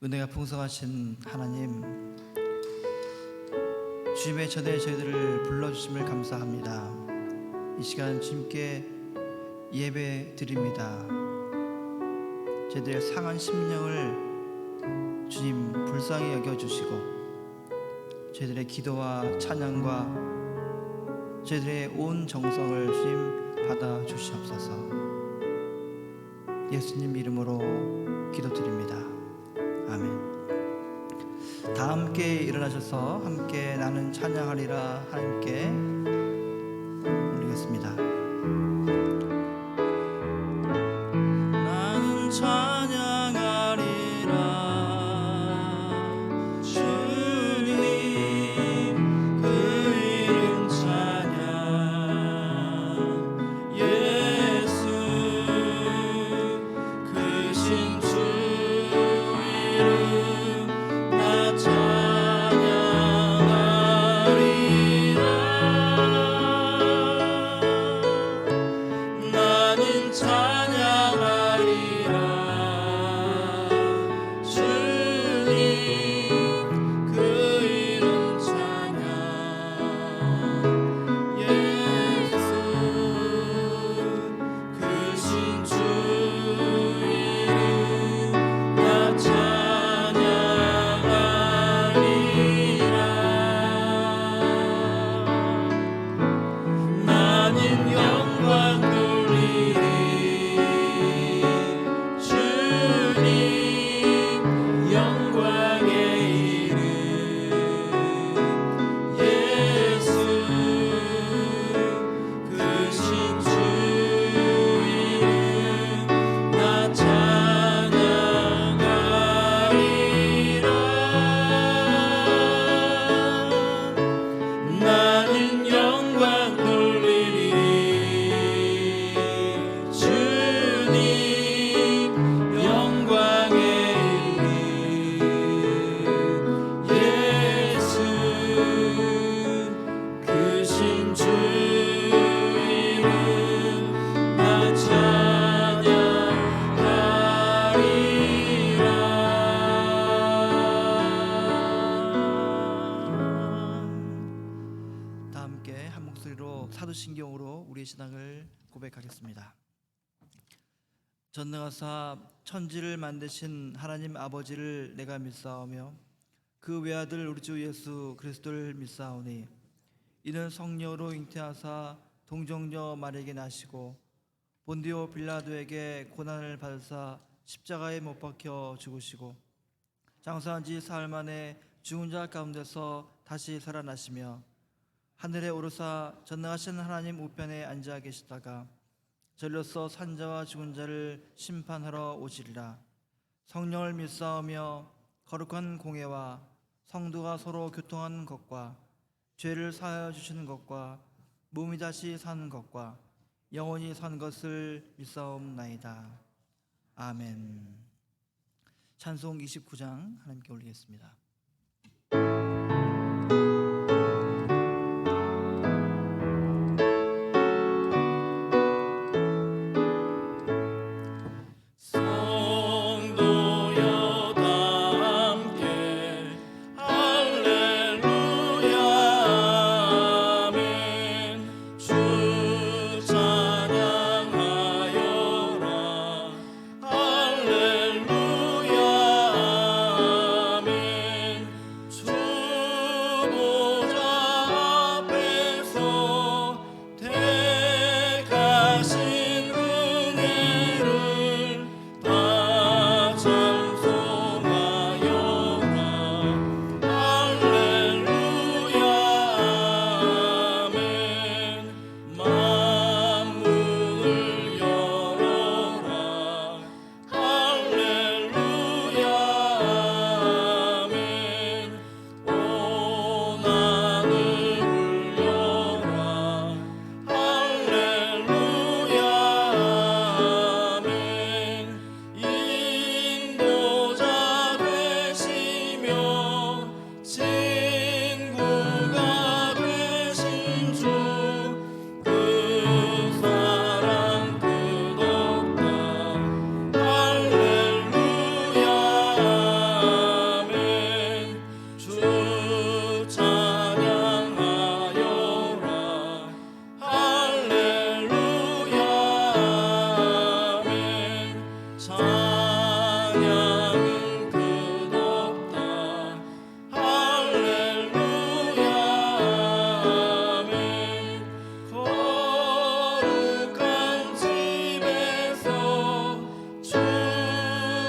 은혜가 풍성하신 하나님, 주님의 전에 저희들을 불러주심을 감사합니다. 이 시간 주님께 예배 드립니다. 저희들의 상한 심령을 주님 불쌍히 여겨주시고 저희들의 기도와 찬양과 저희들의 온 정성을 주님 받아주시옵소서. 예수님 이름으로 기도드립니다. 아멘. 다 함께 일어나셔서 함께 나는 찬양하리라 하나님께 올리겠습니다. 나는 찬양하리라 주님 그 이름 찬양 예수 크신 주 이름 나 찬양하리라. 나는 찬양하리라 주님 그 이름 찬양 예수 크신 주 이름 나 찬양하리라. 나는 영광 돌리리 주님 영광의 이름 예수 크신 주 이름 나 찬양하리라. 나는 영광 돌리리 주님 영광의 이름 예수 크신 주 이름 나 찬양하리라. 다 함께 한 목소리로 사도신경으로 우리의 신앙을 고백하겠습니다. 전능하사 천지를 만드신 하나님 아버지를 내가 믿사오며 그 외아들 우리 주 예수 그리스도를 믿사오니 이는 성령으로 잉태하사 동정녀 마리에게 나시고 본디오 빌라도에게 고난을 받으사 십자가에 못 박혀 죽으시고 장사한 지 사흘 만에 죽은 자 가운데서 다시 살아나시며 하늘에 오르사 전능하신 하나님 우편에 앉아 계시다가 절로서 산자와 죽은 자를 심판하러 오시리라. 성령을 믿사오며 거룩한 공회와 성도가 서로 교통하는 것과 죄를 사하여 주시는 것과 몸이 다시 사는 것과 영원히 산 것을 믿사옵나이다. 아멘. 찬송 29장 하나님께 올리겠습니다. 성도여 다 함께 할렐루야 아멘. 주 찬양하여라 할렐루야 아멘.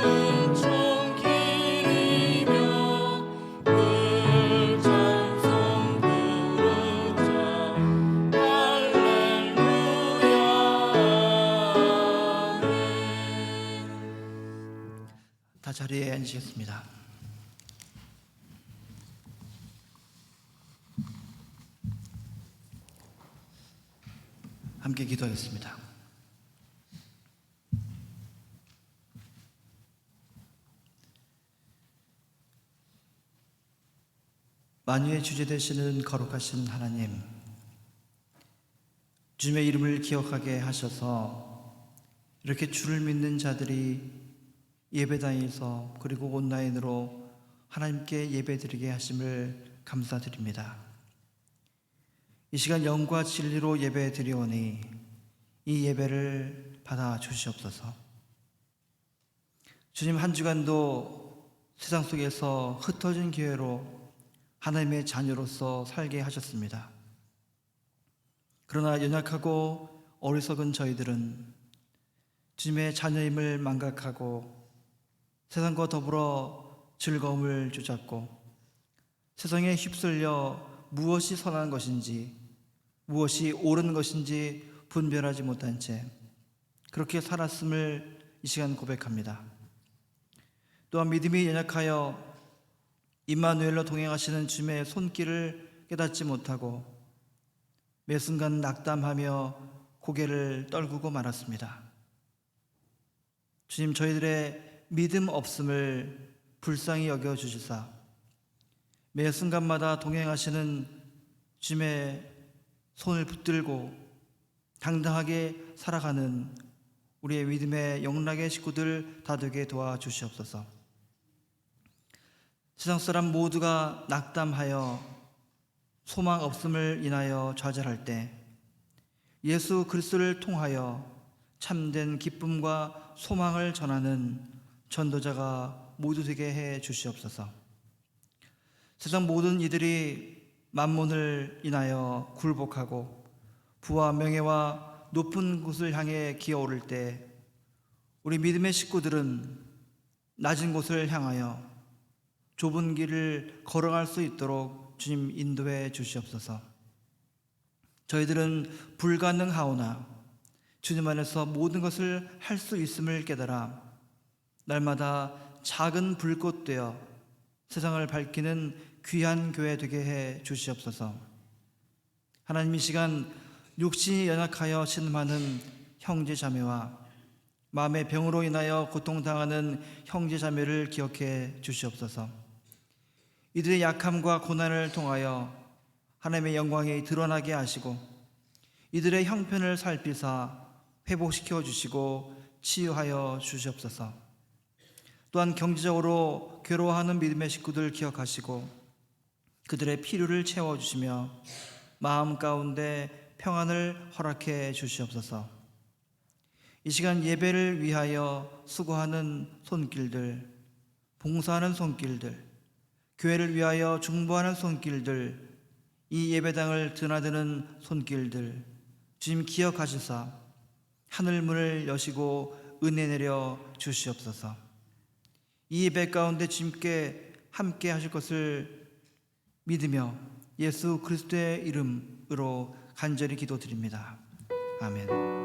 은총 기리며 늘 찬송 부르자 할렐루야 아멘. 다 자리에 앉으시겠습니다. 함께 기도하겠습니다. 만유의 주제 되시는 거룩하신 하나님, 주님의 이름을 기억하게 하셔서 이렇게 주를 믿는 자들이 예배당에서 그리고 온라인으로 하나님께 예배드리게 하심을 감사드립니다. 이 시간 영과 진리로 예배드리오니 이 예배를 받아 주시옵소서. 주님, 한 주간도 세상 속에서 흩어진 교회로 하나님의 자녀로서 살게 하셨습니다. 그러나 연약하고 어리석은 저희들은 주님의 자녀임을 망각하고 세상과 더불어 즐거움을 쫓았고 세상에 휩쓸려 무엇이 선한 것인지 무엇이 옳은 것인지 분별하지 못한 채 그렇게 살았음을 이 시간 고백합니다. 또한 믿음이 연약하여 임마누엘로 동행하시는 주님의 손길을 깨닫지 못하고 매 순간 낙담하며 고개를 떨구고 말았습니다. 주님, 저희들의 믿음 없음을 불쌍히 여겨주시사 매 순간마다 동행하시는 주님의 손을 붙들고 당당하게 살아가는 우리의 믿음의 영락의 식구들 다 되게 도와주시옵소서. 세상 사람 모두가 낙담하여 소망 없음을 인하여 좌절할 때 예수 그리스도를 통하여 참된 기쁨과 소망을 전하는 전도자가 모두 되게 해 주시옵소서. 세상 모든 이들이 만몬을 인하여 굴복하고 부와 명예와 높은 곳을 향해 기어오를 때 우리 믿음의 식구들은 낮은 곳을 향하여 좁은 길을 걸어갈 수 있도록 주님 인도해 주시옵소서. 저희들은 불가능하오나 주님 안에서 모든 것을 할 수 있음을 깨달아 날마다 작은 불꽃 되어 세상을 밝히는 귀한 교회 되게 해 주시옵소서. 하나님, 이 시간 육신이 연약하여 신음하는 형제 자매와 마음의 병으로 인하여 고통당하는 형제 자매를 기억해 주시옵소서. 이들의 약함과 고난을 통하여 하나님의 영광이 드러나게 하시고 이들의 형편을 살피사 회복시켜 주시고 치유하여 주시옵소서. 또한 경제적으로 괴로워하는 믿음의 식구들 기억하시고 그들의 필요를 채워주시며 마음 가운데 평안을 허락해 주시옵소서. 이 시간 예배를 위하여 수고하는 손길들, 봉사하는 손길들, 교회를 위하여 중보하는 손길들, 이 예배당을 드나드는 손길들 주님 기억하시사 하늘문을 여시고 은혜 내려 주시옵소서. 이 예배 가운데 주님께 함께 하실 것을 믿으며 예수 그리스도의 이름으로 간절히 기도드립니다. 아멘.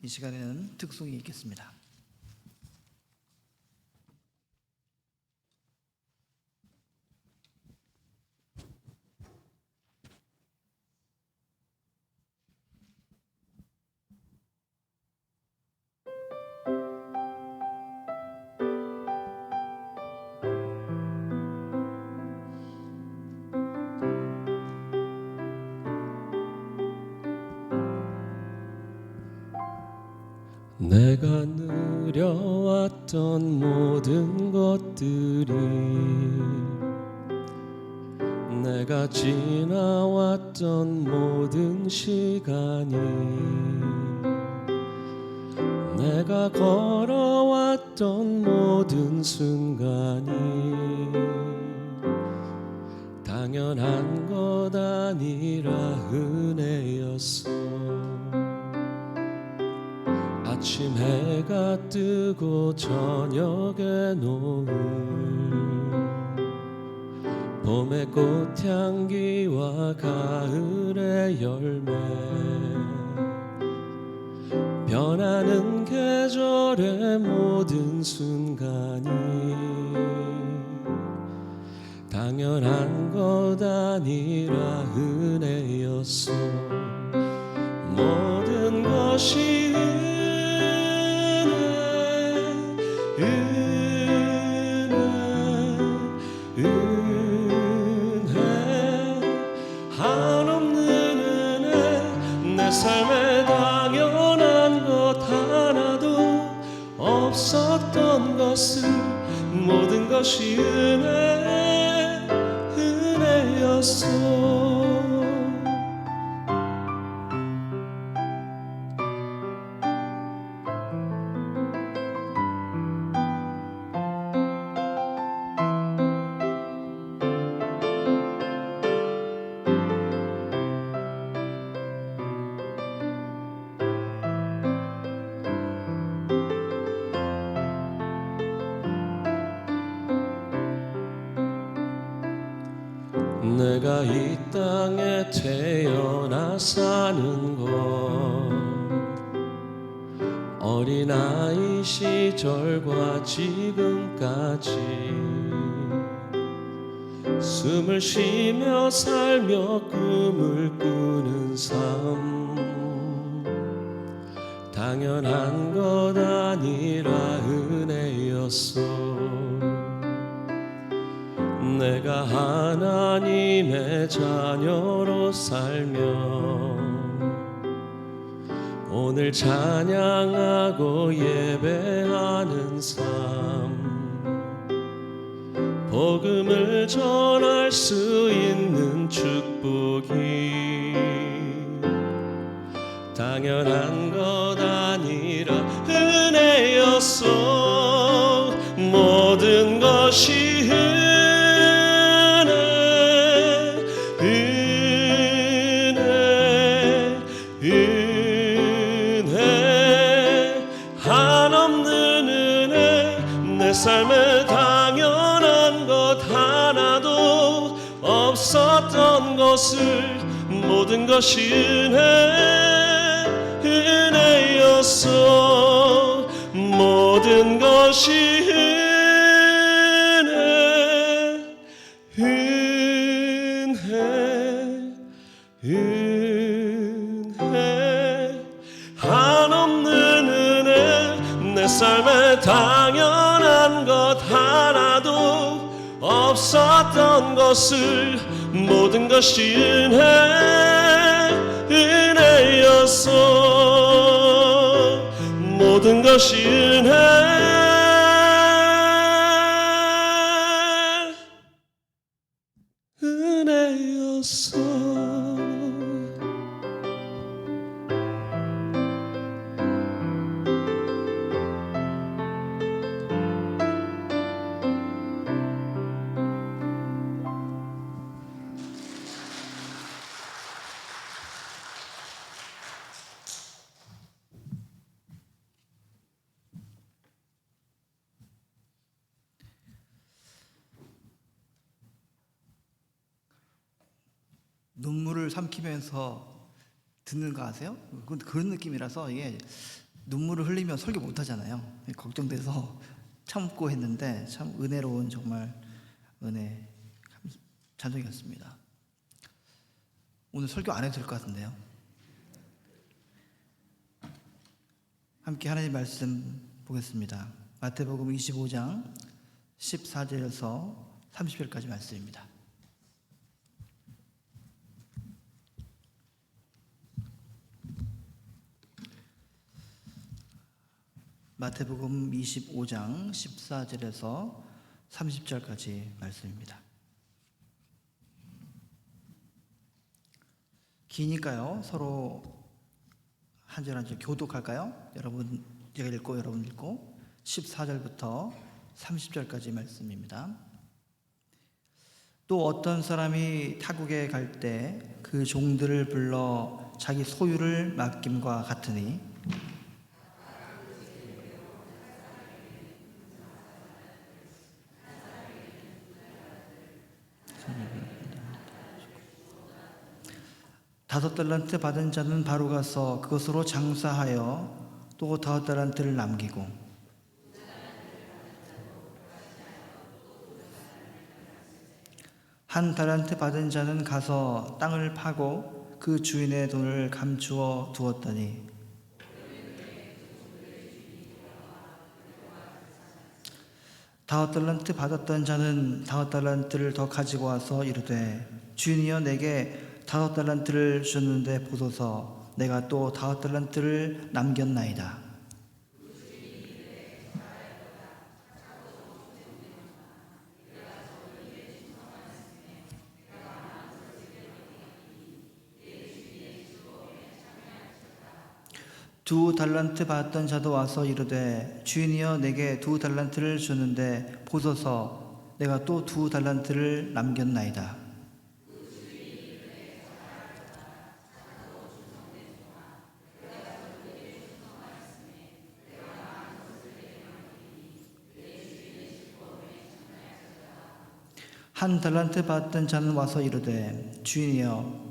이 시간에는 특송이 있겠습니다. 내가 누려왔던 모든 것들이 내가 지나왔던 모든 시간이, 내가 걸어왔던 모든 순간이 당연한 것 아니라 은혜였어. 아침 해가 뜨고 저녁에 노을, 봄의 꽃향기와 가을의 열매, 변하는 계절의 모든 순간이 당연한 것 아니라 은혜였어. 모든 것이 은혜, 한없는 은혜. 내 삶에 당연한 것 하나도 없었던 것을, 모든 것이 은혜였어. 내가 이 땅에 태어나 사는 것, 어린아이 시절과 지금까지 숨을 쉬며 살며 꿈을 꾸는 삶, 당연한 것 아니라 은혜였어. 내가 하나님의 자녀로 살며 오늘 찬양하고 예배하는 삶, 복음을 전할 수 있는 축복이 당연한 것 아니라 은혜였어. 모든 것이 삶에 당연한 것 하나도 없었던 것을, 모든 것이 은혜였어. 모든 것이 은혜, 한없는 은혜. 내 삶에 당연한 것 하나도 없었던 것을, 모든 것이 은혜였어. 모든 것이 은혜였어. 눈물을 삼키면서 듣는 거 아세요? 그런 느낌이라서 이게 눈물을 흘리면 설교 못 하잖아요. 걱정돼서 참고 했는데 참 은혜로운 정말 은혜 찬송이었습니다. 오늘 설교 안 해도 될 것 같은데요. 함께 하나님 말씀 보겠습니다. 마태복음 25장 14절에서 30절까지 말씀입니다. 마태복음 25장 14절에서 30절까지 말씀입니다. 기니까요. 서로 한 절 한 절 교독할까요? 여러분 제가 읽고 여러분 읽고 14절부터 30절까지 말씀입니다. 또 어떤 사람이 타국에 갈 때 그 종들을 불러 자기 소유를 맡김과 같으니 다섯 달란트 받은 자는 바로 가서 그것으로 장사하여 또 다섯 달란트를 남기고 한 달란트 받은 자는 가서 땅을 파고 그 주인의 돈을 감추어 두었더니 다섯 달란트 받았던 자는 다섯 달란트를 더 가지고 와서 이르되 주인이여 내게 다섯 달란트를 주셨는데 보소서 내가 또 다섯 달란트를 남겼나이다. 두 달란트 받았던 자도 와서 이르되 주인이여 내게 두 달란트를 주셨는데 보소서 내가 또 두 달란트를 남겼나이다. 한 달란트 받았던 자는 와서 이르되 주인이여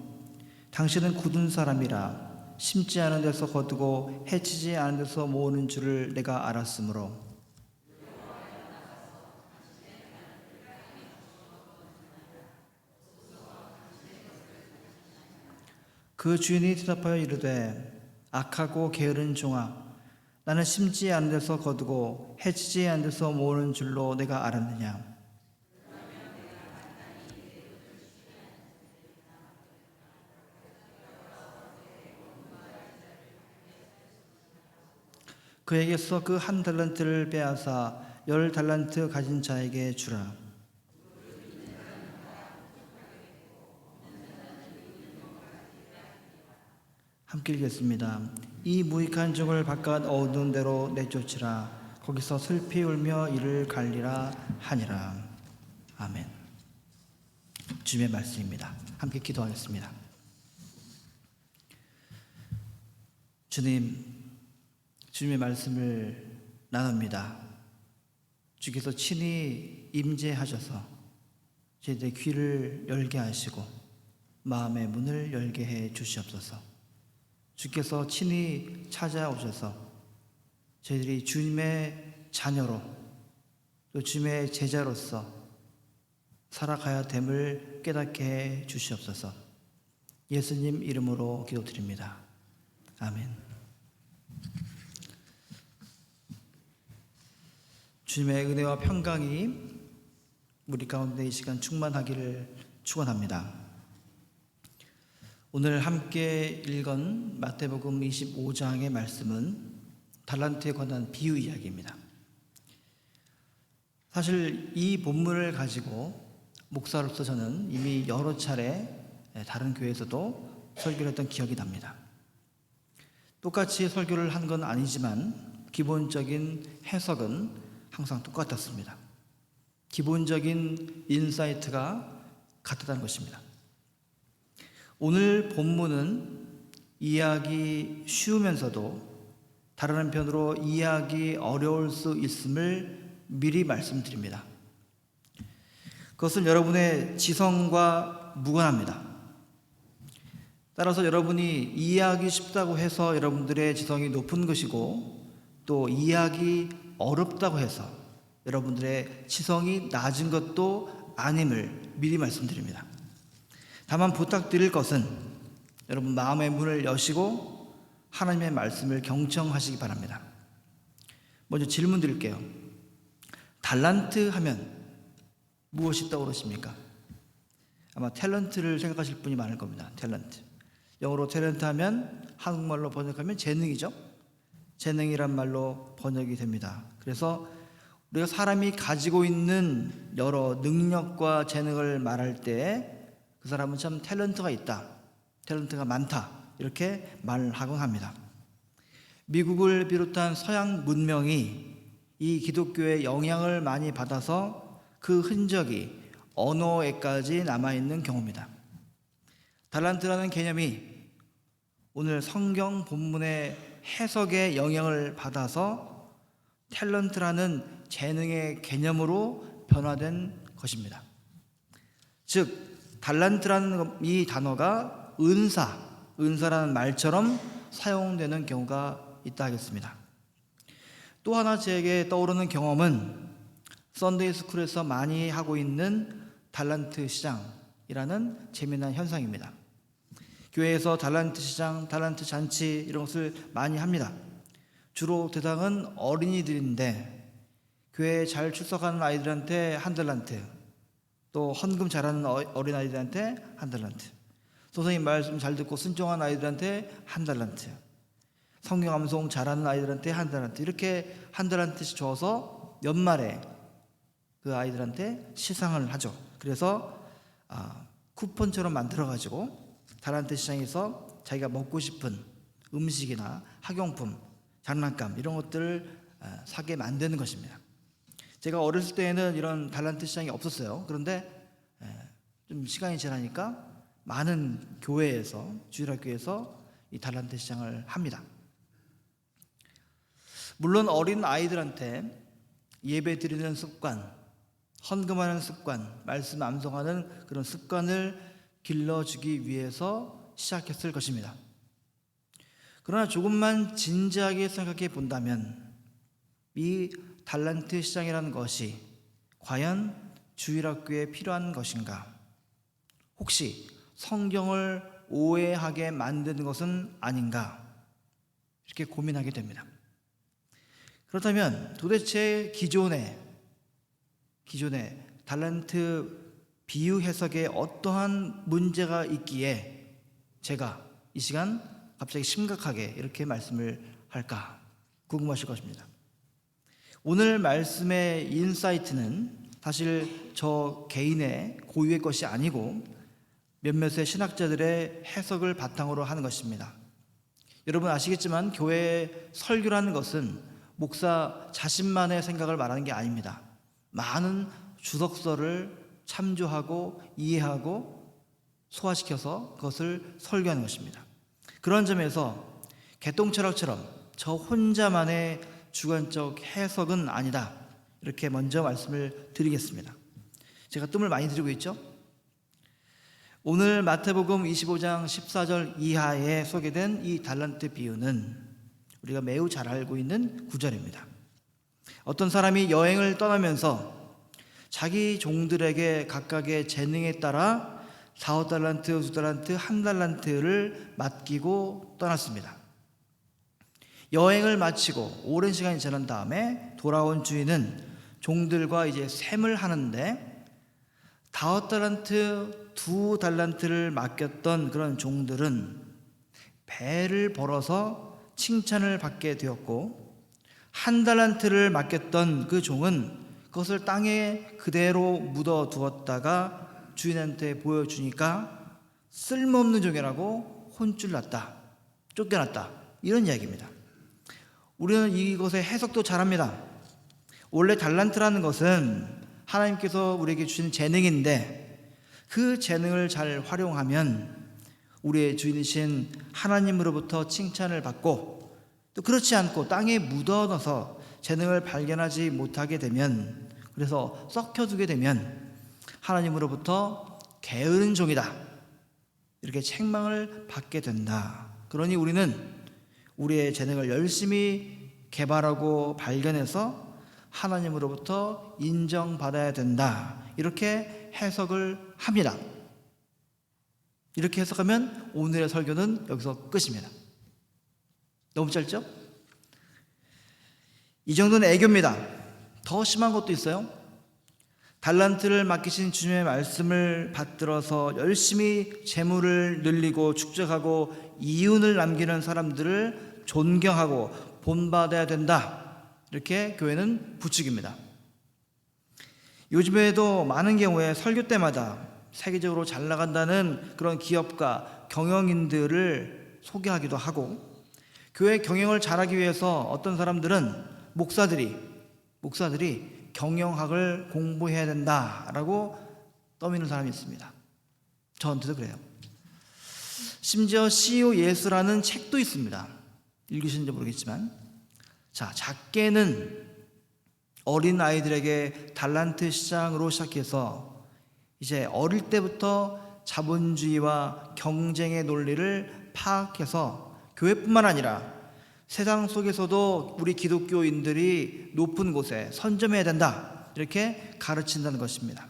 당신은 굳은 사람이라 심지 않은 데서 거두고 해치지 않은 데서 모으는 줄을 내가 알았으므로 그 주인이 대답하여 이르되 악하고 게으른 종아 나는 심지 않은 데서 거두고 해치지 않은 데서 모으는 줄로 내가 알았느냐. 그에게서 그 한 달란트를 빼앗아 10달란트 가진 자에게 주라. 함께 읽겠습니다. 이 무익한 종을 바깥 어두운 데로 내쫓으라. 거기서 슬피 울며 이를 갈리라 하니라. 아멘. 주님의 말씀입니다. 함께 기도하겠습니다. 주님의 말씀을 나눕니다. 주께서 친히 임재하셔서 저희들의 귀를 열게 하시고 마음의 문을 열게 해 주시옵소서. 주께서 친히 찾아오셔서 저희들이 주님의 자녀로 또 주님의 제자로서 살아가야 됨을 깨닫게 해 주시옵소서. 예수님 이름으로 기도드립니다. 아멘. 주님의 은혜와 평강이 우리 가운데 이 시간 충만하기를 축원합니다. 오늘 함께 읽은 마태복음 25장의 말씀은 달란트에 관한 비유 이야기입니다. 사실 이 본문을 가지고 목사로서 저는 이미 여러 차례 다른 교회에서도 설교를 했던 기억이 납니다. 똑같이 설교를 한 건 아니지만 기본적인 해석은 항상 똑같았습니다. 기본적인 인사이트가 같았다는 것입니다. 오늘 본문은 이해하기 쉬우면서도 다른 한편으로 이해하기 어려울 수 있음을 미리 말씀드립니다. 그것은 여러분의 지성과 무관합니다. 따라서 여러분이 이해하기 쉽다고 해서 여러분들의 지성이 높은 것이고 또 이해하기 어렵다고 해서 여러분들의 지성이 낮은 것도 아님을 미리 말씀드립니다. 다만 부탁드릴 것은 여러분 마음의 문을 여시고 하나님의 말씀을 경청하시기 바랍니다. 먼저 질문 드릴게요. 달란트 하면 무엇이 떠오르십니까? 아마 탤런트를 생각하실 분이 많을 겁니다. 탤런트. 영어로 탤런트 하면 한국말로 번역하면 재능이죠. 재능이란 말로 번역이 됩니다. 그래서 우리가 사람이 가지고 있는 여러 능력과 재능을 말할 때 그 사람은 참 탤런트가 있다, 탤런트가 많다, 이렇게 말하곤 합니다. 미국을 비롯한 서양 문명이 이 기독교의 영향을 많이 받아서 그 흔적이 언어에까지 남아있는 경우입니다. 달란트라는 개념이 오늘 성경 본문의 해석의 영향을 받아서 탤런트라는 재능의 개념으로 변화된 것입니다. 즉 달란트라는 이 단어가 은사라는 말처럼 사용되는 경우가 있다 하겠습니다. 또 하나 제게 떠오르는 경험은 썬데이 스쿨에서 많이 하고 있는 달란트 시장이라는 재미난 현상입니다. 교회에서 달란트 시장, 달란트 잔치 이런 것을 많이 합니다. 주로 대상은 어린이들인데 교회에 잘 출석하는 아이들한테 한 달란트, 또 헌금 잘하는 어린아이들한테 한 달란트, 선생님 말씀 잘 듣고 순종한 아이들한테 한 달란트, 성경 암송 잘하는 아이들한테 한 달란트, 이렇게 한 달란트씩 줘서 연말에 그 아이들한테 시상을 하죠. 그래서 쿠폰처럼 만들어가지고 달란트 시장에서 자기가 먹고 싶은 음식이나 학용품, 장난감 이런 것들을 사게 만드는 것입니다. 제가 어렸을 때에는 이런 달란트 시장이 없었어요. 그런데 좀 시간이 지나니까 많은 교회에서, 주일학교에서 이 달란트 시장을 합니다. 물론 어린 아이들한테 예배 드리는 습관, 헌금하는 습관, 말씀 암송하는 그런 습관을 길러주기 위해서 시작했을 것입니다. 그러나 조금만 진지하게 생각해 본다면 이 달란트 시장이라는 것이 과연 주일학교에 필요한 것인가? 혹시 성경을 오해하게 만드는 것은 아닌가? 이렇게 고민하게 됩니다. 그렇다면 도대체 기존의 달란트 비유 해석에 어떠한 문제가 있기에 제가 이 시간 갑자기 심각하게 이렇게 말씀을 할까 궁금하실 것입니다. 오늘 말씀의 인사이트는 사실 저 개인의 고유의 것이 아니고 몇몇의 신학자들의 해석을 바탕으로 하는 것입니다. 여러분 아시겠지만 교회의 설교라는 것은 목사 자신만의 생각을 말하는 게 아닙니다. 많은 주석서를 참조하고 이해하고 소화시켜서 그것을 설교하는 것입니다. 그런 점에서 개똥철학처럼 저 혼자만의 주관적 해석은 아니다, 이렇게 먼저 말씀을 드리겠습니다. 제가 뜸을 많이 들이고 있죠? 오늘 마태복음 25장 14절 이하에 소개된 이 달란트 비유는 우리가 매우 잘 알고 있는 구절입니다. 어떤 사람이 여행을 떠나면서 자기 종들에게 각각의 재능에 따라 4달란트, 2달란트, 1달란트를 맡기고 떠났습니다. 여행을 마치고 오랜 시간이 지난 다음에 돌아온 주인은 종들과 이제 셈을 하는데 5달란트, 2달란트를 맡겼던 그런 종들은 배를 벌어서 칭찬을 받게 되었고 1달란트를 맡겼던 그 종은 그것을 땅에 그대로 묻어 두었다가 주인한테 보여주니까 쓸모없는 종이라고 혼쭐 났다, 쫓겨났다, 이런 이야기입니다. 우리는 이것의 해석도 잘합니다. 원래 달란트라는 것은 하나님께서 우리에게 주신 재능인데 그 재능을 잘 활용하면 우리의 주인이신 하나님으로부터 칭찬을 받고, 또 그렇지 않고 땅에 묻어넣어서 재능을 발견하지 못하게 되면, 그래서 썩혀두게 되면 하나님으로부터 게으른 종이다, 이렇게 책망을 받게 된다. 그러니 우리는 우리의 재능을 열심히 개발하고 발견해서 하나님으로부터 인정받아야 된다, 이렇게 해석을 합니다. 이렇게 해석하면 오늘의 설교는 여기서 끝입니다. 너무 짧죠? 이 정도는 애교입니다. 더 심한 것도 있어요. 달란트를 맡기신 주님의 말씀을 받들어서 열심히 재물을 늘리고 축적하고 이윤을 남기는 사람들을 존경하고 본받아야 된다, 이렇게 교회는 부추깁니다. 요즘에도 많은 경우에 설교 때마다 세계적으로 잘 나간다는 그런 기업가, 경영인들을 소개하기도 하고, 교회 경영을 잘하기 위해서 어떤 사람들은 목사들이 경영학을 공부해야 된다라고 떠미는 사람이 있습니다. 저한테도 그래요. 심지어 CEO 예수라는 책도 있습니다. 읽으시는지 모르겠지만, 자, 작게는 어린 아이들에게 달란트 시장으로 시작해서 이제 어릴 때부터 자본주의와 경쟁의 논리를 파악해서 교회뿐만 아니라 세상 속에서도 우리 기독교인들이 높은 곳에 선점해야 된다, 이렇게 가르친다는 것입니다.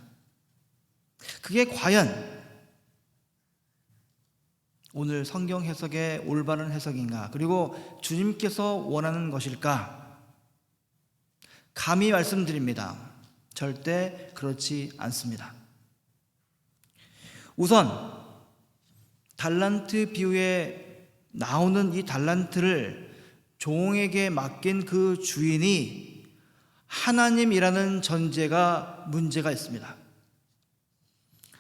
그게 과연 오늘 성경 해석의 올바른 해석인가, 그리고 주님께서 원하는 것일까? 감히 말씀드립니다. 절대 그렇지 않습니다. 우선 달란트 비유에 나오는 이 달란트를 종에게 맡긴 그 주인이 하나님이라는 전제가 문제가 있습니다.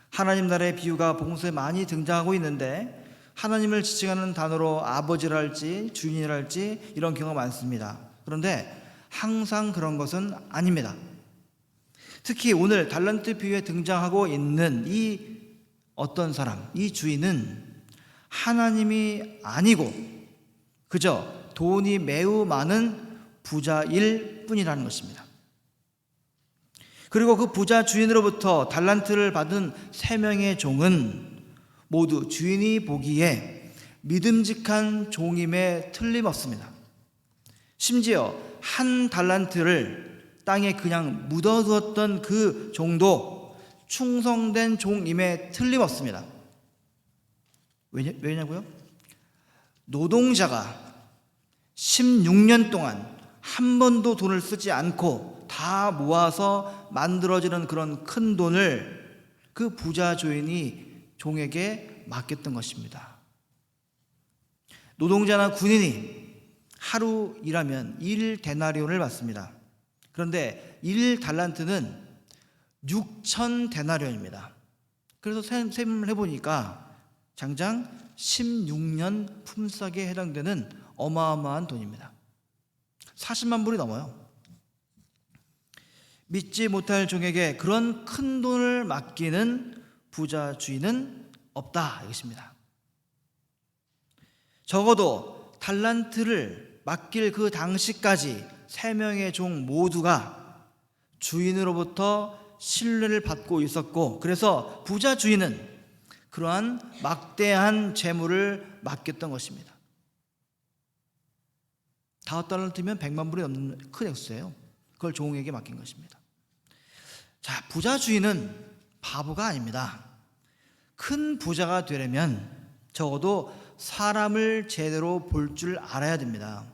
하나님 나라의 비유가 복음서에 많이 등장하고 있는데, 하나님을 지칭하는 단어로 아버지랄지 주인이랄지 이런 경우가 많습니다. 그런데 항상 그런 것은 아닙니다. 특히 오늘 달란트 비유에 등장하고 있는 이 어떤 사람, 이 주인은 하나님이 아니고 그저 돈이 매우 많은 부자일 뿐이라는 것입니다. 그리고 그 부자 주인으로부터 달란트를 받은 3명의 종은 모두 주인이 보기에 믿음직한 종임에 틀림없습니다. 심지어 한 달란트를 땅에 그냥 묻어두었던 그 종도 충성된 종임에 틀림없습니다. 왜냐고요? 노동자가 16년 동안 한 번도 돈을 쓰지 않고 다 모아서 만들어지는 그런 큰 돈을 그 부자 주인이 종에게 맡겼던 것입니다. 노동자나 군인이 하루 일하면 1데나리온을 받습니다. 그런데 1달란트는 6,000데나리온입니다. 그래서 셈을 해보니까 장장 16년 품삯에 해당되는 어마어마한 돈입니다. 40만 불이 넘어요. 믿지 못할 종에게 그런 큰 돈을 맡기는 부자 주인은 없다, 이것입니다. 적어도 달란트를 맡길 그 당시까지 3명의 종 모두가 주인으로부터 신뢰를 받고 있었고, 그래서 부자 주인은 그러한 막대한 재물을 맡겼던 것입니다. 5달란트면 100만 불이 넘는 큰 액수예요. 그걸 종에게 맡긴 것입니다. 자, 부자 주인은 바보가 아닙니다. 큰 부자가 되려면 적어도 사람을 제대로 볼 줄 알아야 됩니다.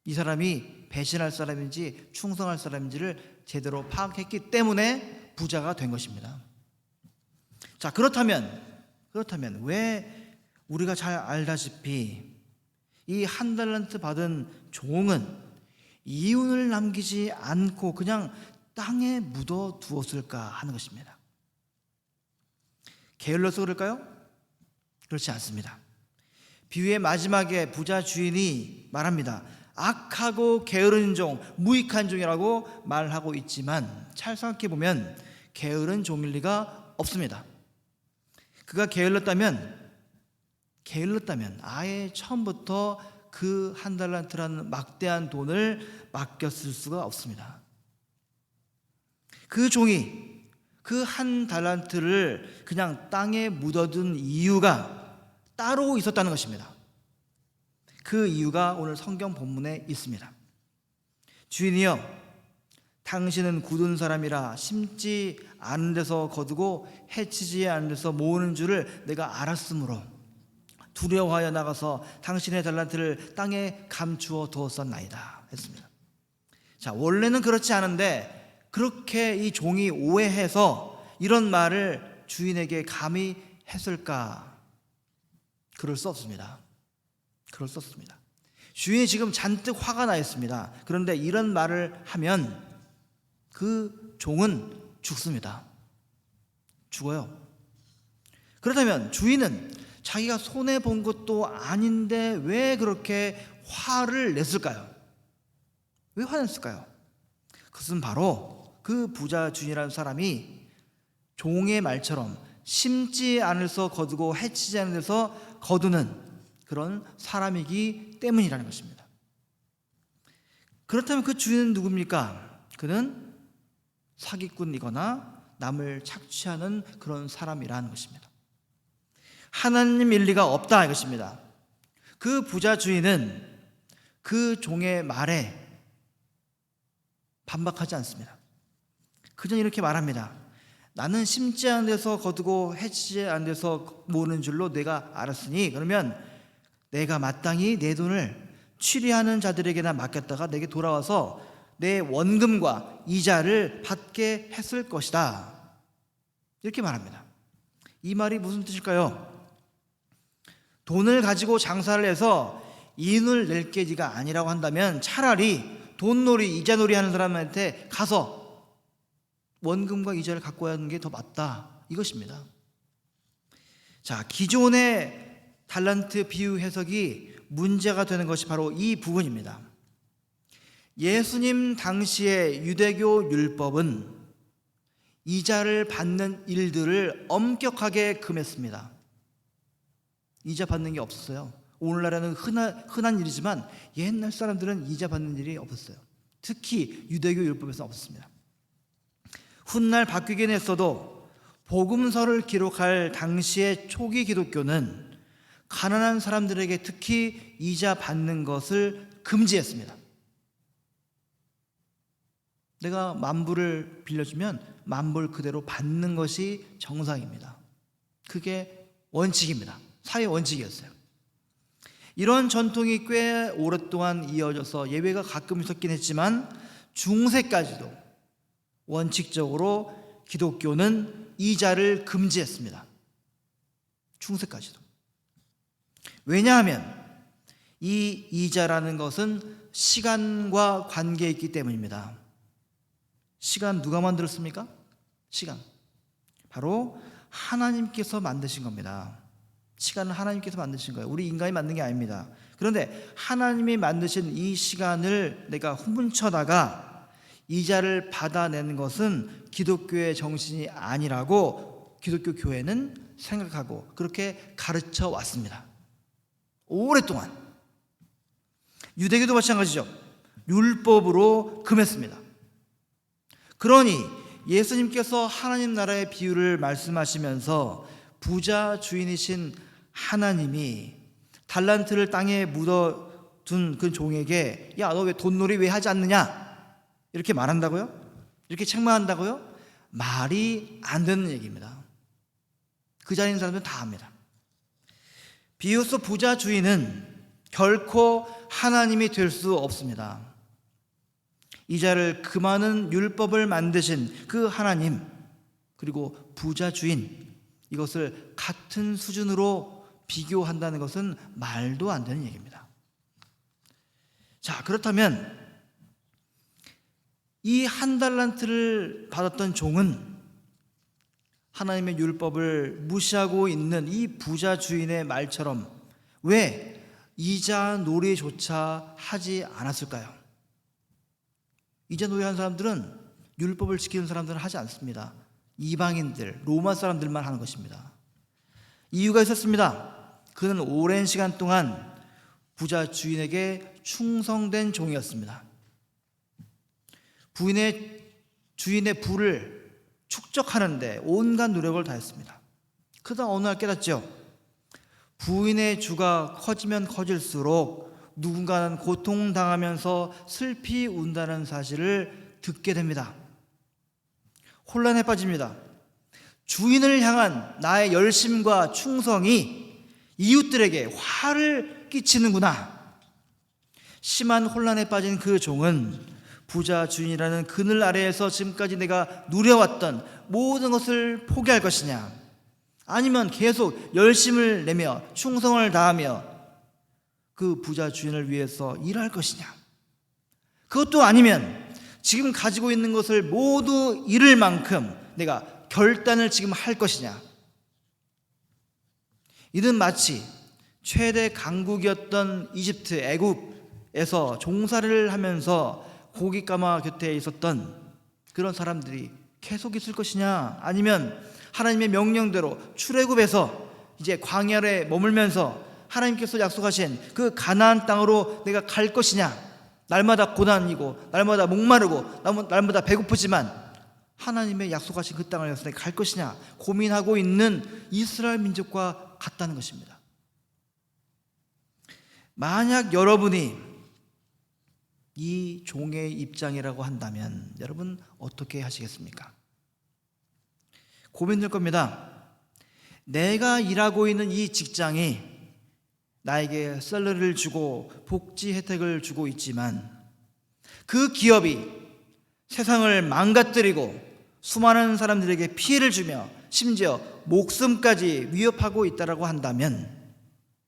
이 사람이 배신할 사람인지 충성할 사람인지를 제대로 파악했기 때문에 부자가 된 것입니다. 자, 그렇다면 왜 우리가 잘 알다시피 이 1달란트 받은 종은 이윤을 남기지 않고 그냥 땅에 묻어 두었을까 하는 것입니다. 게을러서 그럴까요? 그렇지 않습니다. 비유의 마지막에 부자 주인이 말합니다. 악하고 게으른 종, 무익한 종이라고 말하고 있지만 잘 생각해 보면 게으른 종일 리가 없습니다. 그가 게을렀다면 아예 처음부터 그 1달란트라는 막대한 돈을 맡겼을 수가 없습니다. 그 종이 그 1달란트를 그냥 땅에 묻어둔 이유가 따로 있었다는 것입니다. 그 이유가 오늘 성경 본문에 있습니다. 주인이여, 당신은 굳은 사람이라 심지 않은 데서 거두고 해치지 않은 데서 모으는 줄을 내가 알았으므로 두려워하여 나가서 당신의 달란트를 땅에 감추어 두었었나이다 했습니다. 자, 원래는 그렇지 않은데 그렇게 이 종이 오해해서 이런 말을 주인에게 감히 했을까? 그럴 수 없습니다. 주인이 지금 잔뜩 화가 나 있습니다. 그런데 이런 말을 하면 그 종은 죽습니다. 죽어요. 그렇다면 주인은 자기가 손해본 것도 아닌데 왜 그렇게 화를 냈을까요? 왜 화냈을까요? 그것은 바로 그 부자 주인이라는 사람이 종의 말처럼 심지 않을서 거두고 해치지 않은 데서 거두는 그런 사람이기 때문이라는 것입니다. 그렇다면 그 주인은 누굽니까? 그는 사기꾼이거나 남을 착취하는 그런 사람이라는 것입니다. 하나님 일리가 없다 이것입니다. 그 부자 주인은 그 종의 말에 반박하지 않습니다. 그저 이렇게 말합니다. 나는 심지 않은 데서 거두고 해치지 않은 데서 모으는 줄로 내가 알았으니 그러면 내가 마땅히 내 돈을 취리하는 자들에게나 맡겼다가 내게 돌아와서 내 원금과 이자를 받게 했을 것이다. 이렇게 말합니다. 이 말이 무슨 뜻일까요? 돈을 가지고 장사를 해서 이윤을 낼 게 네가 아니라고 한다면 차라리 돈놀이, 이자놀이 하는 사람한테 가서 원금과 이자를 갖고 가는 게 더 맞다 이것입니다. 자, 기존의 달란트 비유 해석이 문제가 되는 것이 바로 이 부분입니다. 예수님 당시의 유대교 율법은 이자를 받는 일들을 엄격하게 금했습니다. 이자 받는 게 없었어요. 오늘날에는 흔한 일이지만 옛날 사람들은 이자 받는 일이 없었어요. 특히 유대교 율법에서는 없었습니다. 훗날 바뀌긴 했어도 복음서를 기록할 당시의 초기 기독교는 가난한 사람들에게 특히 이자 받는 것을 금지했습니다. 내가 만불을 빌려주면 만불 그대로 받는 것이 정상입니다. 그게 원칙입니다. 사회 원칙이었어요. 이런 전통이 꽤 오랫동안 이어져서 예외가 가끔 있었긴 했지만 중세까지도 원칙적으로 기독교는 이자를 금지했습니다. 중세까지도. 왜냐하면 이 이자라는 것은 시간과 관계에 있기 때문입니다. 시간 누가 만들었습니까? 시간. 바로 하나님께서 만드신 겁니다. 시간은 하나님께서 만드신 거예요. 우리 인간이 만든 게 아닙니다. 그런데 하나님이 만드신 이 시간을 내가 훔쳐다가 이자를 받아내는 것은 기독교의 정신이 아니라고 기독교 교회는 생각하고 그렇게 가르쳐 왔습니다. 오랫동안. 유대교도 마찬가지죠. 율법으로 금했습니다. 그러니 예수님께서 하나님 나라의 비유를 말씀하시면서 부자 주인이신 하나님이 달란트를 땅에 묻어둔 그 종에게 야, 너 왜 돈놀이 왜 하지 않느냐? 이렇게 말한다고요? 이렇게 책망한다고요? 말이 안 되는 얘기입니다. 그 자리에 있는 사람들은 다 압니다. 비로소 부자 주인은 결코 하나님이 될 수 없습니다. 이자를 금하는 율법을 만드신 그 하나님 그리고 부자 주인 이것을 같은 수준으로 비교한다는 것은 말도 안 되는 얘기입니다. 자, 그렇다면 이 한 달란트를 받았던 종은 하나님의 율법을 무시하고 있는 이 부자 주인의 말처럼 왜 이자 놀이조차 하지 않았을까요? 이자 놀이하는 사람들은 율법을 지키는 사람들은 하지 않습니다. 이방인들, 로마 사람들만 하는 것입니다. 이유가 있었습니다. 그는 오랜 시간 동안 부자 주인에게 충성된 종이었습니다. 주인의 부를 축적하는데 온갖 노력을 다했습니다. 그러다 어느 날 깨닫죠. 부인의 주가 커지면 커질수록 누군가는 고통당하면서 슬피 운다는 사실을 듣게 됩니다. 혼란에 빠집니다. 주인을 향한 나의 열심과 충성이 이웃들에게 화를 끼치는구나. 심한 혼란에 빠진 그 종은 부자 주인이라는 그늘 아래에서 지금까지 내가 누려왔던 모든 것을 포기할 것이냐, 아니면 계속 열심을 내며 충성을 다하며 그 부자 주인을 위해서 일할 것이냐, 그것도 아니면 지금 가지고 있는 것을 모두 잃을 만큼 내가 결단을 지금 할 것이냐. 이는 마치 최대 강국이었던 이집트 애굽에서 종살이를 하면서 고깃가마 곁에 있었던 그런 사람들이 계속 있을 것이냐, 아니면 하나님의 명령대로 출애굽해서 이제 광야에 머물면서 하나님께서 약속하신 그 가나안 땅으로 내가 갈 것이냐, 날마다 고난이고 날마다 목마르고 날마다 배고프지만 하나님의 약속하신 그 땅을 위해서 내가 갈 것이냐 고민하고 있는 이스라엘 민족과 같다는 것입니다. 만약 여러분이 이 종의 입장이라고 한다면 여러분 어떻게 하시겠습니까? 고민될 겁니다. 내가 일하고 있는 이 직장이 나에게 샐러리를 주고 복지 혜택을 주고 있지만 그 기업이 세상을 망가뜨리고 수많은 사람들에게 피해를 주며 심지어 목숨까지 위협하고 있다고 한다면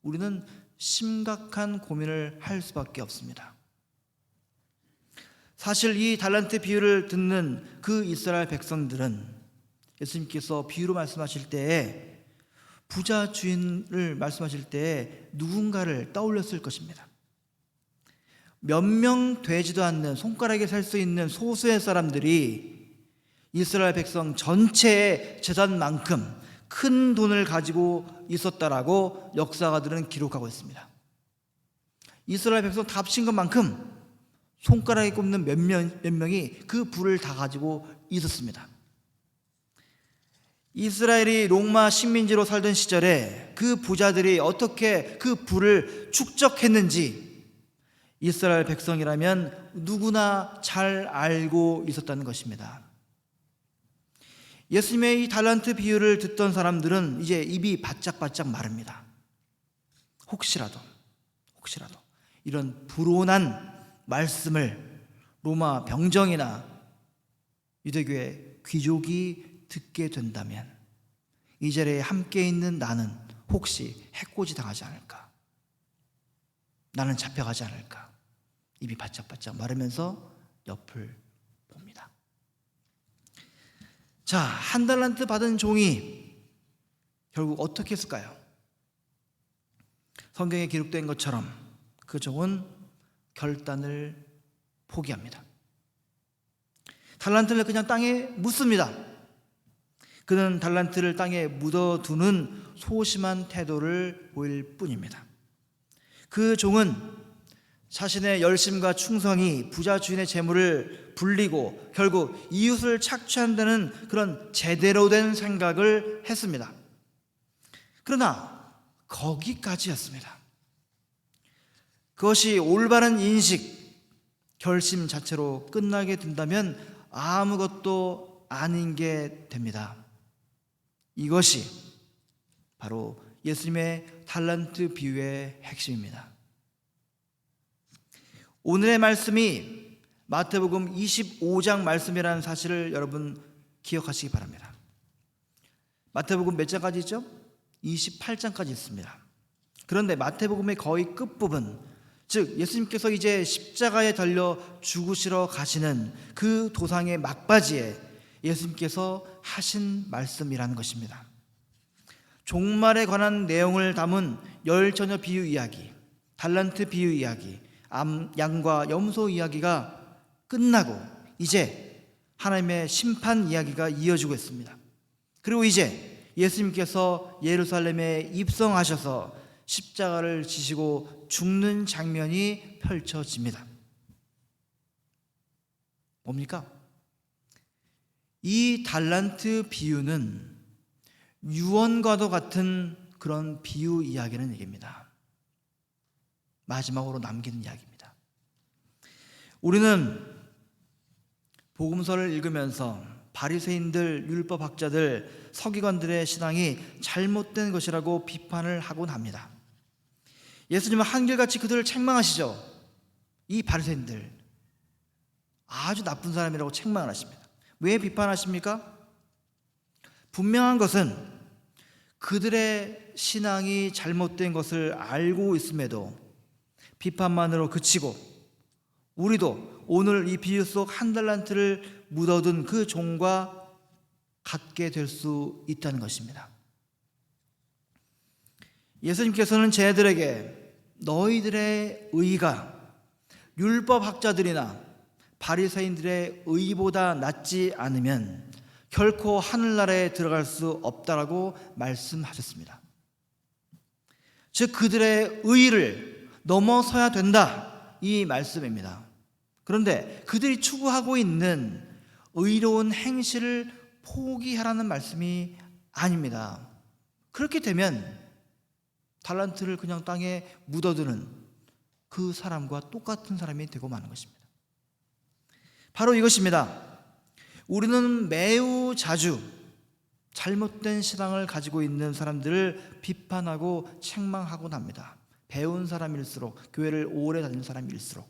우리는 심각한 고민을 할 수밖에 없습니다. 사실 이 달란트 비유를 듣는 그 이스라엘 백성들은 예수님께서 비유로 말씀하실 때에 부자 주인을 말씀하실 때에 누군가를 떠올렸을 것입니다. 몇 명 되지도 않는 손가락에 살 수 있는 소수의 사람들이 이스라엘 백성 전체의 재산만큼 큰 돈을 가지고 있었다라고 역사가들은 기록하고 있습니다. 이스라엘 백성 다 합친 것만큼 손가락에 꼽는 몇 명이 그 부를 다 가지고 있었습니다. 이스라엘이 로마 식민지로 살던 시절에 그 부자들이 어떻게 그 부를 축적했는지 이스라엘 백성이라면 누구나 잘 알고 있었다는 것입니다. 예수님의 이 달란트 비유를 듣던 사람들은 이제 입이 바짝바짝 마릅니다. 혹시라도 이런 불온한 말씀을 로마 병정이나 유대교의 귀족이 듣게 된다면 이 자리에 함께 있는 나는 혹시 해코지 당하지 않을까? 나는 잡혀가지 않을까? 입이 바짝바짝 마르면서 옆을 봅니다. 자, 한 달란트 받은 종이 결국 어떻게 했을까요? 성경에 기록된 것처럼 그 종은 결단을 포기합니다. 달란트를 그냥 땅에 묻습니다. 그는 달란트를 땅에 묻어두는 소심한 태도를 보일 뿐입니다. 그 종은 자신의 열심과 충성이 부자 주인의 재물을 불리고 결국 이웃을 착취한다는 그런 제대로 된 생각을 했습니다. 그러나 거기까지였습니다. 그것이 올바른 인식, 결심 자체로 끝나게 된다면 아무것도 아닌 게 됩니다. 이것이 바로 예수님의 달란트 비유의 핵심입니다. 오늘의 말씀이 마태복음 25장 말씀이라는 사실을 여러분 기억하시기 바랍니다. 마태복음 몇 장까지 있죠? 28장까지 있습니다. 그런데 마태복음의 거의 끝부분, 즉 예수님께서 이제 십자가에 달려 죽으시러 가시는 그 도상의 막바지에 예수님께서 하신 말씀이라는 것입니다. 종말에 관한 내용을 담은 열처녀 비유 이야기, 달란트 비유 이야기, 양과 염소 이야기가 끝나고 이제 하나님의 심판 이야기가 이어지고 있습니다. 그리고 이제 예수님께서 예루살렘에 입성하셔서 십자가를 지시고 죽는 장면이 펼쳐집니다. 뭡니까? 이 달란트 비유는 유언과도 같은 그런 비유 이야기는 얘기입니다. 마지막으로 남기는 이야기입니다. 우리는 복음서를 읽으면서 바리새인들, 율법학자들, 서기관들의 신앙이 잘못된 것이라고 비판을 하곤 합니다. 예수님은 한결같이 그들을 책망하시죠. 이 바리새인들 아주 나쁜 사람이라고 책망을 하십니다. 왜 비판하십니까? 분명한 것은 그들의 신앙이 잘못된 것을 알고 있음에도 비판만으로 그치고 우리도 오늘 이 비유 속 한 달란트를 묻어둔 그 종과 같게 될 수 있다는 것입니다. 예수님께서는 쟤들에게 너희들의 의가 율법학자들이나 바리새인들의 의보다 낫지 않으면 결코 하늘나라에 들어갈 수 없다라고 말씀하셨습니다. 즉 그들의 의를 넘어서야 된다, 이 말씀입니다. 그런데 그들이 추구하고 있는 의로운 행실을 포기하라는 말씀이 아닙니다. 그렇게 되면 달란트를 그냥 땅에 묻어두는 그 사람과 똑같은 사람이 되고 마는 것입니다. 바로 이것입니다. 우리는 매우 자주 잘못된 신앙을 가지고 있는 사람들을 비판하고 책망하곤 합니다. 배운 사람일수록, 교회를 오래 다닌 사람일수록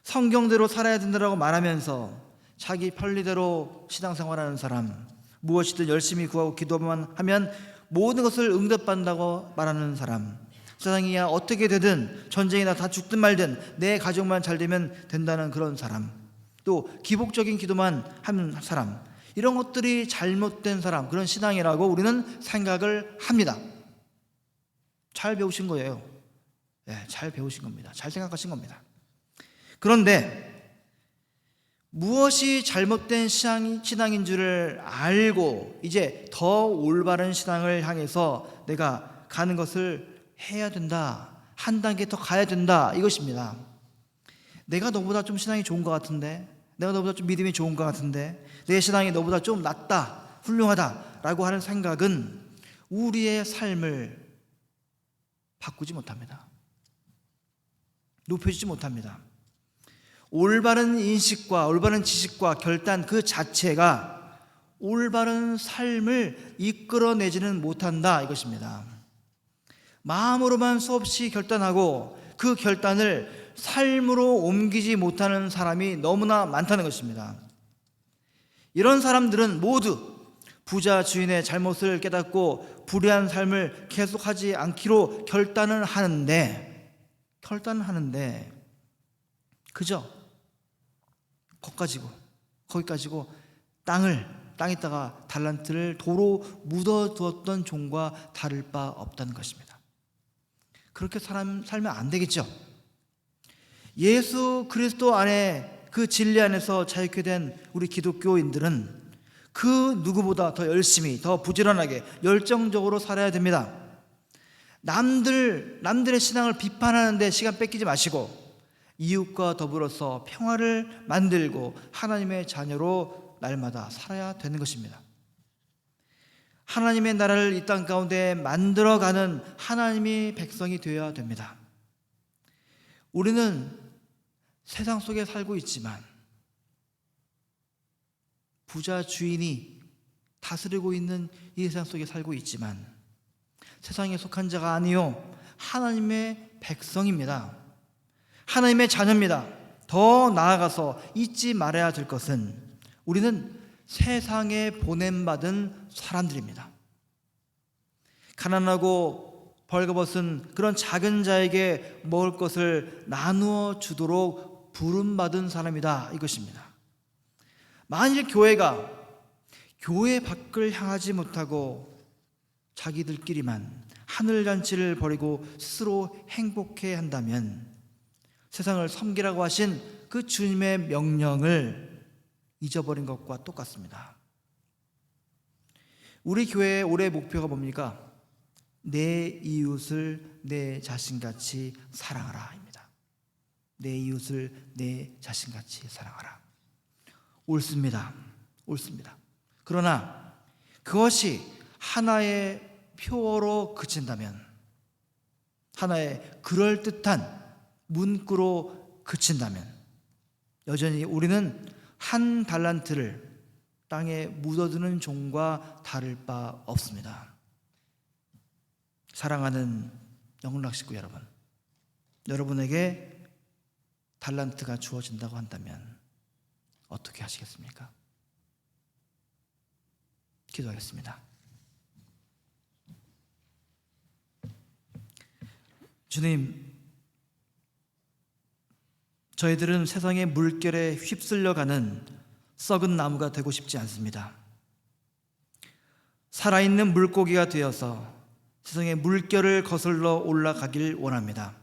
성경대로 살아야 된다고 말하면서 자기 편리대로 신앙생활하는 사람, 무엇이든 열심히 구하고 기도만 하면 모든 것을 응답받는다고 말하는 사람, 세상이야 어떻게 되든 전쟁이나 다 죽든 말든 내 가족만 잘 되면 된다는 그런 사람, 또 기복적인 기도만 하는 사람, 이런 것들이 잘못된 사람, 그런 신앙이라고 우리는 생각을 합니다. 잘 배우신 거예요. 잘 배우신 겁니다. 잘 생각하신 겁니다. 그런데 무엇이 잘못된 신앙인 줄을 알고 이제 더 올바른 신앙을 향해서 내가 가는 것을 해야 된다, 한 단계 더 가야 된다, 이것입니다. 내가 너보다 좀 신앙이 좋은 것 같은데, 내가 너보다 좀 믿음이 좋은 것 같은데, 내 신앙이 너보다 좀 낫다, 훌륭하다라고 하는 생각은 우리의 삶을 바꾸지 못합니다. 높여주지 못합니다. 올바른 인식과 올바른 지식과 결단 그 자체가 올바른 삶을 이끌어내지는 못한다, 이것입니다. 마음으로만 수없이 결단하고 그 결단을 삶으로 옮기지 못하는 사람이 너무나 많다는 것입니다. 이런 사람들은 모두 부자 주인의 잘못을 깨닫고 불의한 삶을 계속하지 않기로 결단을 하는데 그저 거기 가지고 땅에다가 달란트를 도로 묻어두었던 종과 다를 바 없다는 것입니다. 그렇게 살면 안 되겠죠. 예수 그리스도 안에, 그 진리 안에서 자유케 된 우리 기독교인들은 그 누구보다 더 열심히, 더 부지런하게, 열정적으로 살아야 됩니다. 남들의 신앙을 비판하는데 시간 뺏기지 마시고 이웃과 더불어서 평화를 만들고 하나님의 자녀로 날마다 살아야 되는 것입니다. 하나님의 나라를 이 땅 가운데 만들어가는 하나님의 백성이 되어야 됩니다. 우리는 세상 속에 살고 있지만, 부자 주인이 다스리고 있는 이 세상 속에 살고 있지만 세상에 속한 자가 아니요 하나님의 백성입니다. 하나님의 자녀입니다. 더 나아가서 잊지 말아야 될 것은 우리는 세상에 보냄받은 사람들입니다. 가난하고 벌거벗은 그런 작은 자에게 먹을 것을 나누어 주도록 부름받은 사람이다, 이것입니다. 만일 교회가 교회 밖을 향하지 못하고 자기들끼리만 하늘잔치를 벌이고 스스로 행복해 한다면 세상을 섬기라고 하신 그 주님의 명령을 잊어버린 것과 똑같습니다. 우리 교회의 올해 목표가 뭡니까? 내 이웃을 내 자신같이 사랑하라 입니다. 내 이웃을 내 자신같이 사랑하라. 옳습니다. 그러나 그것이 하나의 표어로 그친다면, 하나의 그럴듯한 문구로 그친다면 여전히 우리는 한 달란트를 땅에 묻어두는 종과 다를 바 없습니다. 사랑하는 영락 식구 여러분, 여러분에게 달란트가 주어진다고 한다면 어떻게 하시겠습니까? 기도하겠습니다. 주님, 저희들은 세상의 물결에 휩쓸려가는 썩은 나무가 되고 싶지 않습니다. 살아있는 물고기가 되어서 세상의 물결을 거슬러 올라가길 원합니다.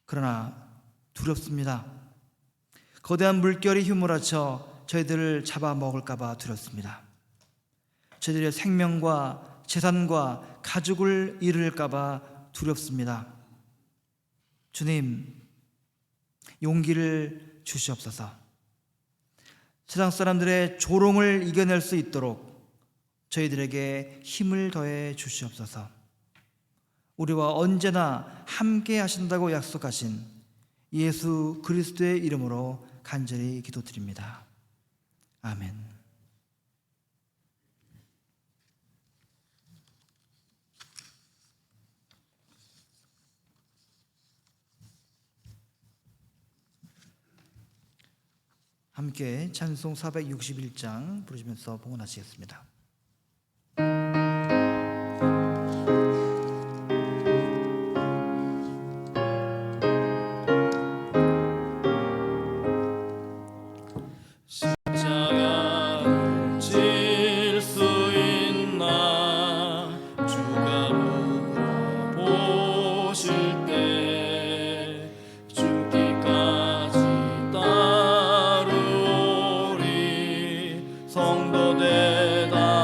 그러나 두렵습니다. 거대한 물결이 휘몰아쳐 저희들을 잡아먹을까 봐 두렵습니다. 저희들의 생명과 재산과 가족을 잃을까 봐 두렵습니다. 주님, 용기를 주시옵소서. 세상 사람들의 조롱을 이겨낼 수 있도록 저희들에게 힘을 더해 주시옵소서. 우리와 언제나 함께 하신다고 약속하신 예수 그리스도의 이름으로 간절히 기도드립니다. 아멘. 함께 찬송 461장 부르시면서 봉헌하시겠습니다. 성도되다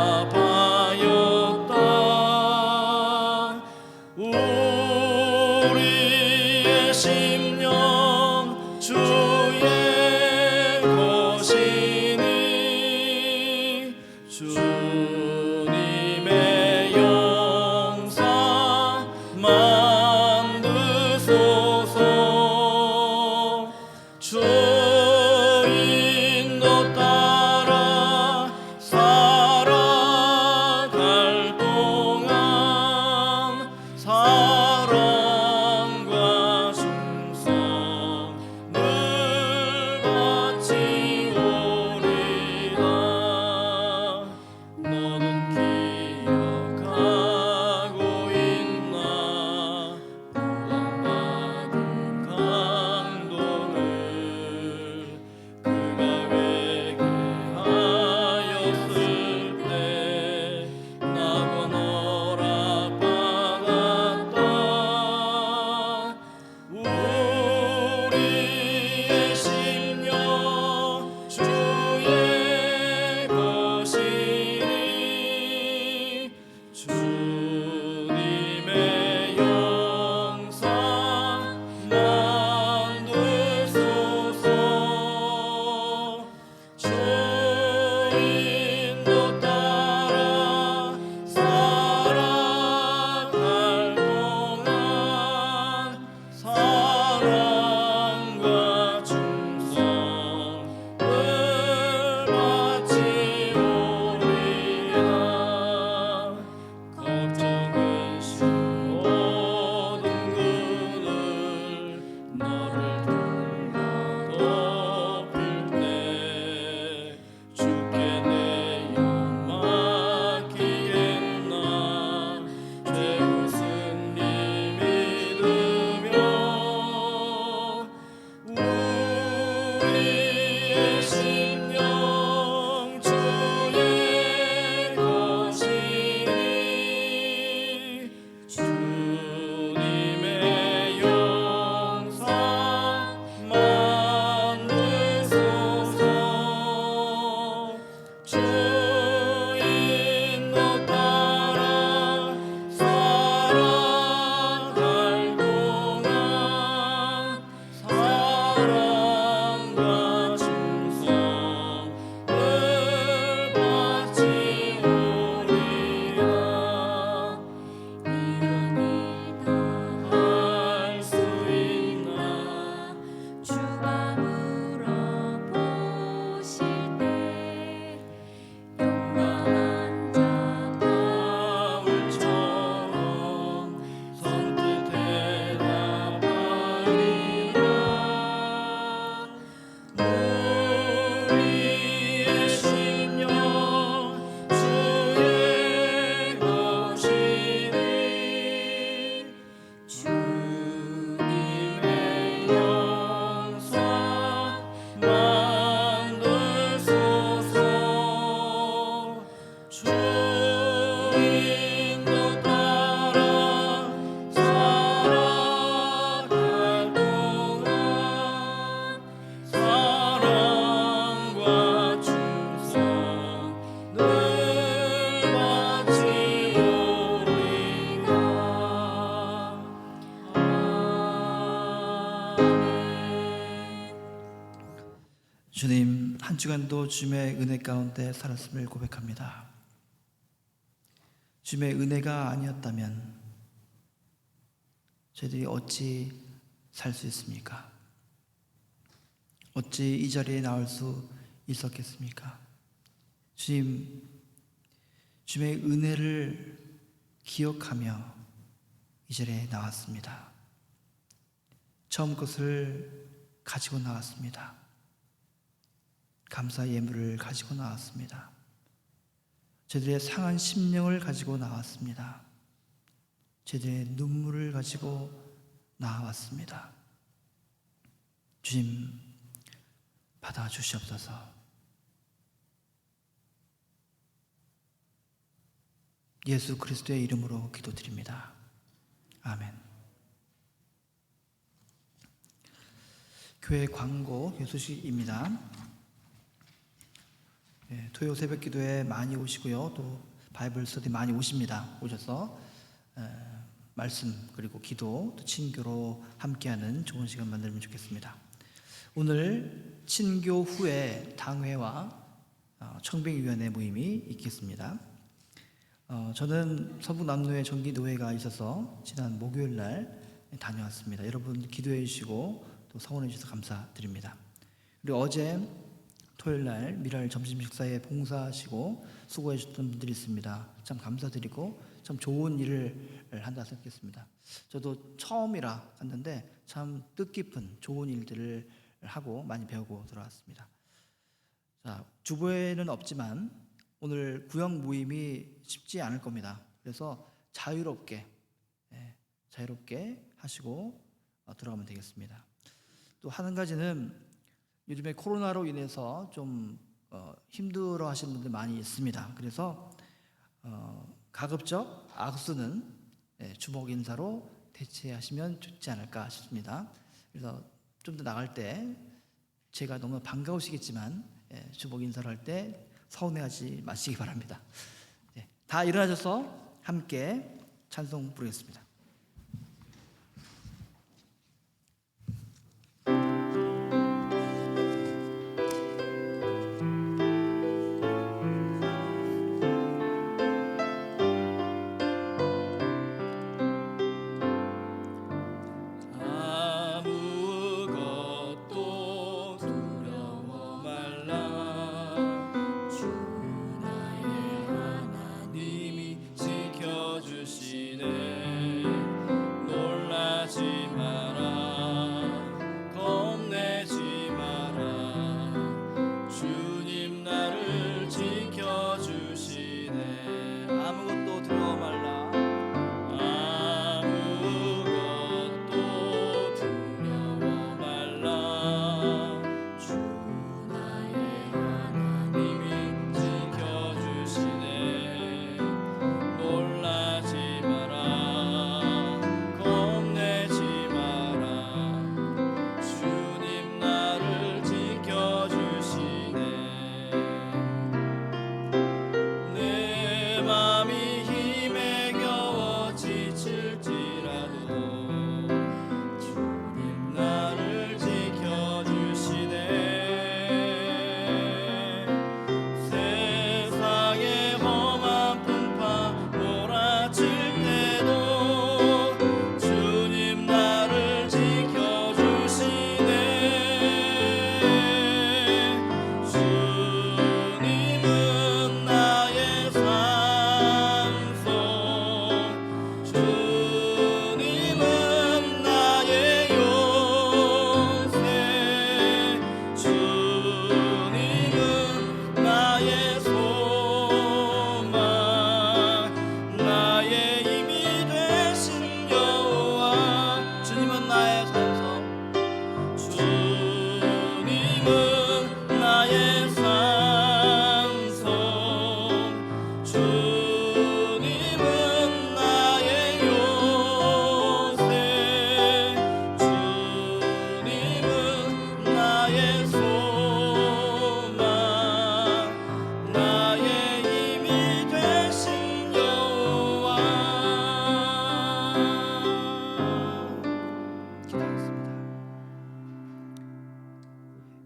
주님, 한 주간도 주님의 은혜 가운데 살았음을 고백합니다. 주님의 은혜가 아니었다면 저희들이 어찌 살 수 있습니까? 어찌 이 자리에 나올 수 있었겠습니까? 주님, 주님의 은혜를 기억하며 이 자리에 나왔습니다. 처음 것을 가지고 나왔습니다. 감사 예물을 가지고 나왔습니다. 저희들의 상한 심령을 가지고 나왔습니다. 저희들의 눈물을 가지고 나왔습니다. 주님, 받아주시옵소서. 예수 그리스도의 이름으로 기도드립니다. 아멘. 교회 광고 소식입니다. 토요 새벽 기도에 많이 오시고요. 또 바이블 스터디 많이 오십니다. 오셔서 말씀 그리고 기도 또 친교로 함께하는 좋은 시간 만들면 좋겠습니다. 오늘 친교 후에 당회와 청빙위원회 모임이 있겠습니다. 저는 서북남로에 정기노회가 있어서 지난 목요일 날 다녀왔습니다. 여러분 기도해 주시고 또 성원해 주셔서 감사드립니다. 그리고 어제 토요일 날 미랄 점심 식사에 봉사하시고 수고해 주셨던 분들이 있습니다. 참 감사드리고 참 좋은 일을 한다 생각했습니다. 저도 처음이라 갔는데 참 뜻깊은 좋은 일들을 하고 많이 배우고 돌아왔습니다. 자, 주보에는 없지만 오늘 구역 모임이 쉽지 않을 겁니다. 그래서 자유롭게 하시고 들어가면 되겠습니다. 또 한 가지는 요즘에 코로나로 인해서 좀 힘들어 하시는 분들 많이 있습니다. 그래서 가급적 악수는 주먹 인사로 대체하시면 좋지 않을까 싶습니다. 그래서 좀 더 나갈 때 제가 너무 반가우시겠지만 주먹 인사를 할 때 서운해하지 마시기 바랍니다. 다 일어나셔서 함께 찬송 부르겠습니다. 주시네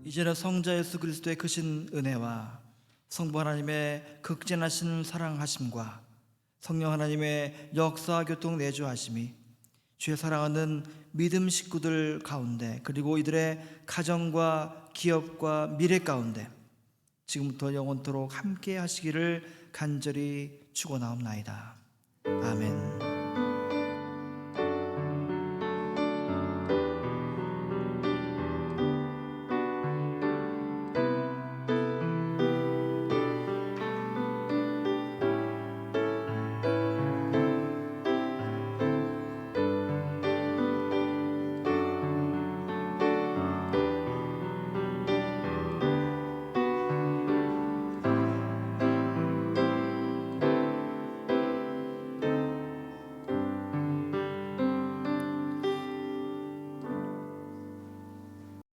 이제는 성자 예수 그리스도의 크신 은혜와 성부 하나님의 극진하신 사랑하심과 성령 하나님의 역사 교통 내주하심이 주의 사랑하는 믿음 식구들 가운데 그리고 이들의 가정과 기업과 미래 가운데 지금부터 영원토록 함께 하시기를 간절히 축원하옵나이다. 아멘.